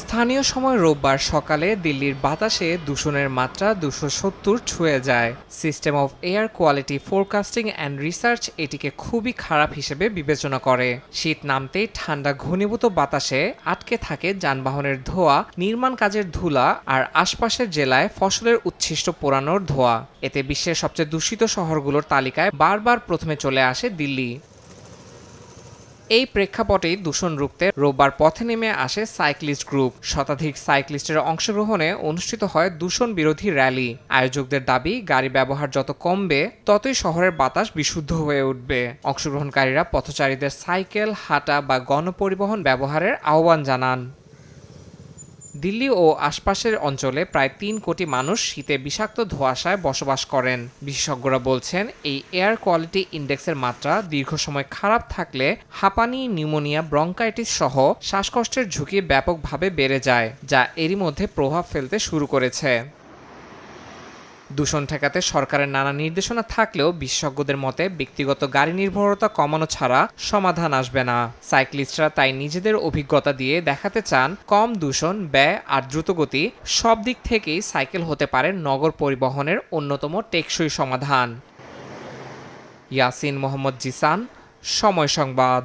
স্থানীয় সময় রোববার সকালে দিল্লির বাতাসে দূষণের মাত্রা 270 ছুঁয়ে যায়। System of air quality forecasting and research এটিকে খুবই খারাপ হিসেবে বিবেচনা করে। শীত নামতেই ঠান্ডা ঘনীভূত বাতাসে আটকে থাকে যানবাহনের ধোঁয়া, নির্মাণ কাজের ধুলা আর আশপাশের জেলায় ফসলের উচ্ছিষ্ট পোড়ানোর ধোঁয়া। এতে বিশ্বের সবচেয়ে দূষিত শহরগুলোর তালিকায় বারবার প্রথমে চলে আসে দিল্লি। এই প্রেক্ষাপটেই দূষণ রুখতে রোববার পথে নেমে আসে সাইক্লিস্ট গ্রুপ। শতাধিক সাইক্লিস্টের অংশগ্রহণে অনুষ্ঠিত হয় দূষণ বিরোধী র্যালি। আয়োজকদের দাবি, গাড়ি ব্যবহার যত কমবে ততই শহরের বাতাস বিশুদ্ধ হয়ে উঠবে। অংশগ্রহণকারীরা পথচারীদের সাইকেল, হাঁটা বা গণপরিবহন ব্যবহারের আহ্বান জানান। দিল্লি ও আশপাশের অঞ্চলে প্রায় ৩ কোটি মানুষ শীতে বিষাক্ত ধোঁয়াশায় বসবাস করেন। বিশেষজ্ঞরা বলছেন, এই এয়ার কোয়ালিটি ইন্ডেক্সের মাত্রা দীর্ঘ সময় খারাপ থাকলে হাঁপানি, নিউমোনিয়া, ব্রঙ্কাইটিস সহ শ্বাসকষ্টের ঝুঁকি ব্যাপকভাবে বেড়ে যায়, যা এরই মধ্যে প্রভাব ফেলতে শুরু করেছে। দূষণ ঠেকাতে সরকারের নানা নির্দেশনা থাকলেও বিশেষজ্ঞদের মতে ব্যক্তিগত গাড়ি নির্ভরতা কমানো ছাড়া সমাধান আসবে না। সাইক্লিস্টরা তাই নিজেদের অভিজ্ঞতা দিয়ে দেখাতে চান, কম দূষণ, ব্যয় আর দ্রুতগতি সব দিক থেকেই সাইকেল হতে পারে নগর পরিবহনের অন্যতম টেকসই সমাধান। ইয়াসিন মোহাম্মদ জিসান, সময় সংবাদ।